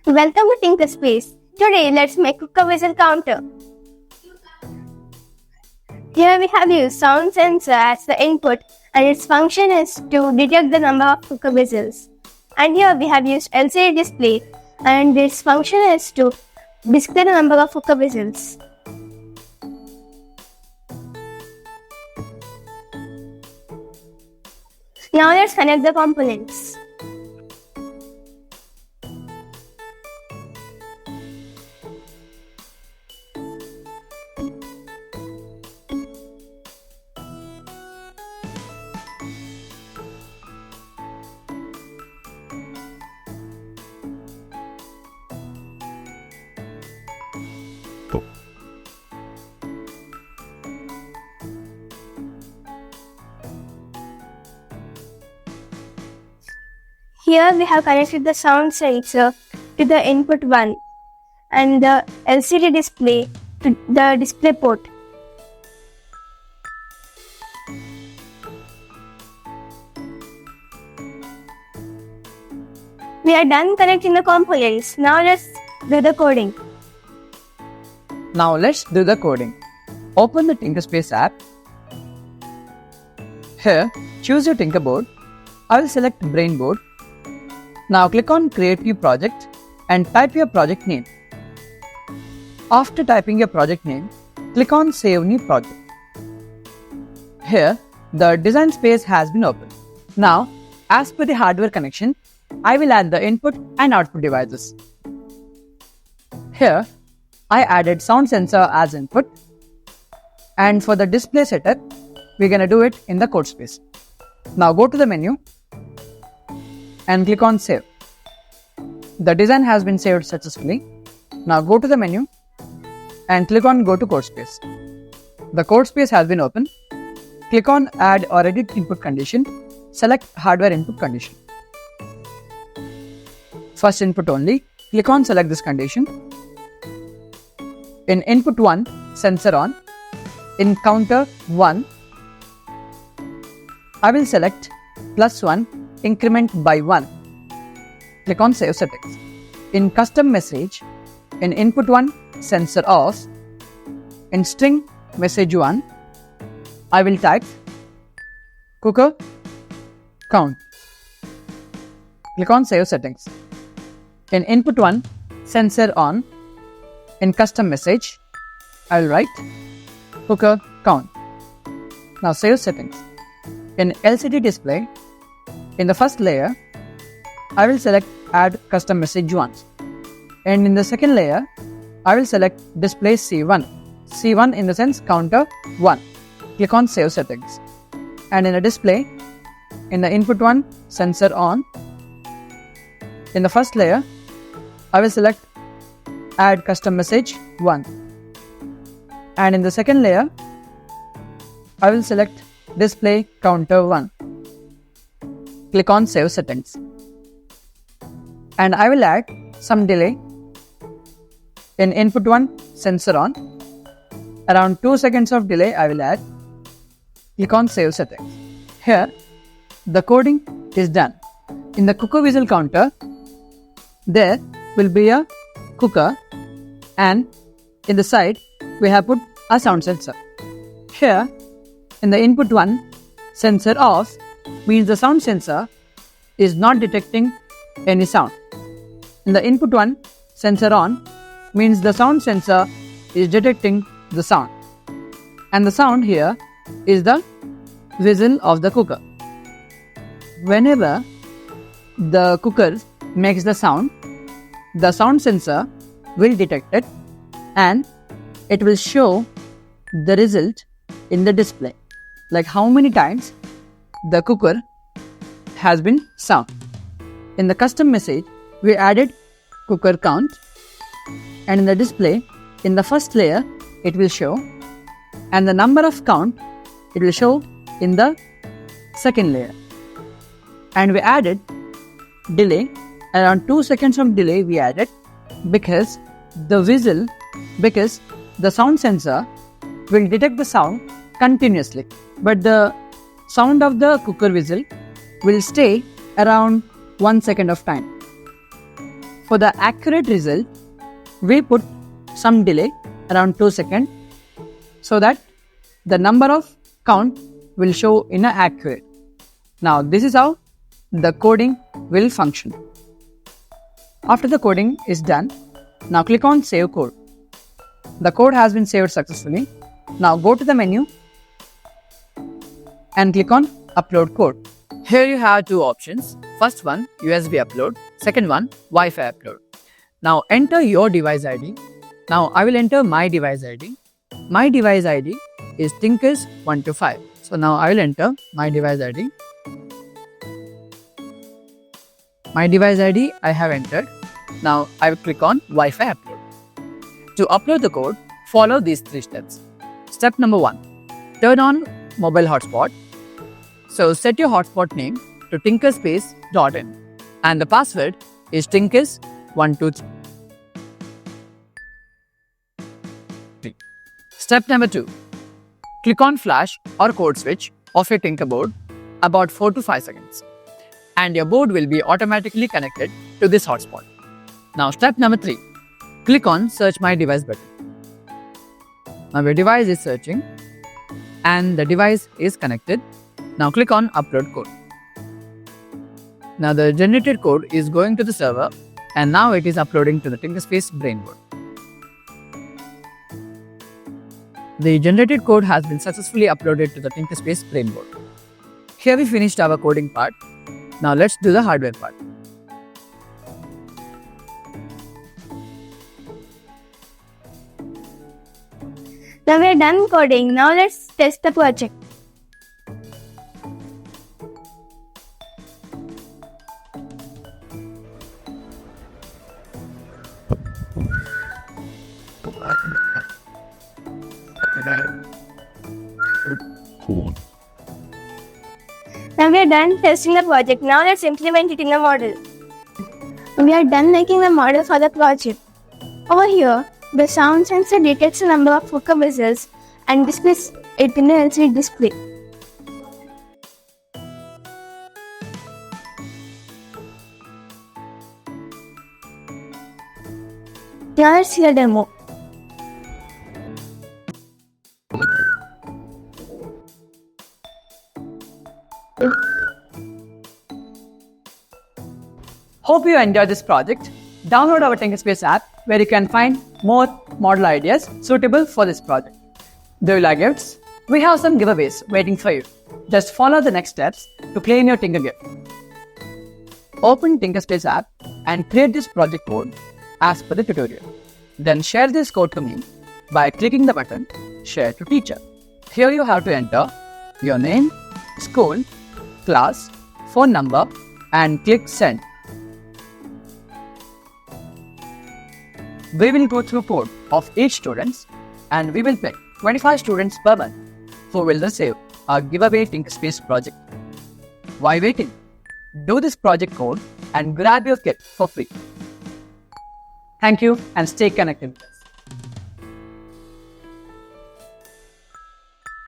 Welcome to TinkerSpace. Today, let's make cooker whistle counter. Here we have used sound sensor as the input, and its function is to detect the number of cooker whistles. And here we have used LCD display, and its function is to display the number of cooker whistles. Now let's connect the components. Here we have connected the sound sensor to the input 1 and the LCD display to the display port. We are done connecting the components. Now let's do the coding. Now let's do the coding. Open the TinkerSpace app. Here, choose your Tinker board. I will select Brain Board. Now click on Create New Project and type your project name. After typing your project name, click on Save New Project. Here, the design space has been opened. Now, as per the hardware connection, I will add the input and output devices. Here, I added sound sensor as input, and for the display setup, we're gonna do it in the code space. Now go to the menu and click on Save. The design has been saved successfully. Now go to the menu and click on Go to Code Space. The code space has been opened. Click on Add or Edit Input Condition. Select Hardware Input Condition. First input only. Click on Select this condition. In Input 1, Sensor On. In Counter 1, I will select +1, increment by 1. Click on Save Settings. In Custom Message, in Input 1, Sensor Off. In String Message 1, I will type Cooker Count. Click on Save Settings. In Input 1, Sensor On. In Custom Message, I will write Cooker Count. Now save settings. In LCD display, in the first layer, I will select Add Custom Message Once. And in the second layer, I will select Display C1. C1 in the sense counter 1. Click on Save Settings. And in the display, in the Input 1, Sensor On. In the first layer, I will select Add Custom Message 1. And in the second layer, I will select Display Counter 1. Click on Save Settings. And I will add some delay. In Input 1, Sensor On. Around 2 seconds of delay I will add. Click on Save Settings. Here, the coding is done. In the cooker whistle counter, there will be a cooker, and in the side we have put a sound sensor. Here, in the Input 1, Sensor Off means the sound sensor is not detecting any sound. In the Input 1, Sensor On means the sound sensor is detecting the sound. And the sound here is the whistle of the cooker. Whenever the cooker makes the sound sensor will detect it, and it will show the result in the display, like how many times the cooker has been sound. In the custom message, we added cooker count, and in the display, in the first layer, it will show, and the number of count, it will show in the second layer. And we added delay, around 2 seconds of delay we added, because the sound sensor will detect the sound continuously, but the sound of the cooker whistle will stay around 1 second of time. For the accurate result, we put some delay around 2 seconds so that the number of count will show in a accurate. Now this is how the coding will function. After the coding is done, now click on Save Code. The code has been saved successfully. Now go to the menu and click on Upload Code. Here you have two options. First one, USB upload. Second one, Wi-Fi upload. Now enter your device ID. Now I will enter my device ID. My device ID is Tinkers125. So now I will enter my device ID. My device ID I have entered. Now I will click on Wi-Fi upload. To upload the code, follow these 3 steps. Step number 1. Turn on mobile hotspot. So set your hotspot name to TinkerSpace.in and the password is Tinkers123. Step number 2. Click on flash or code switch of your Tinker board about 4 to 5 seconds and your board will be automatically connected to this hotspot. Now step number 3. Click on search my device button. Now your device is searching and the device is connected. Now click on upload code. Now the generated code is going to the server and now it is uploading to the TinkerSpace Brain Board. The generated code has been successfully uploaded to the TinkerSpace Brain Board. Here we finished our coding part. Now let's do the hardware part. Now we are done coding. Now let's test the project. Now we are done testing the project. Now let's implement it in the model. We are done making the model for the project. Over here, the sound sensor detects the number of COOKER whistles and displays it in an LCD display. Now let's see the demo. Hope you enjoyed this project. Download our TinkerSpace app where you can find more model ideas suitable for this project. Do you like gifts? We have some giveaways waiting for you. Just follow the next steps to claim your Tinker gift. Open TinkerSpace app and create this project code as per the tutorial. Then share this code to me by clicking the button Share to Teacher. Here you have to enter your name, school, class, phone number and click Send. We will go through code of each student and we will pick 25 students per month who will receive our giveaway TinkerSpace project. Why waiting? Do this project code and grab your kit for free. Thank you and stay connected.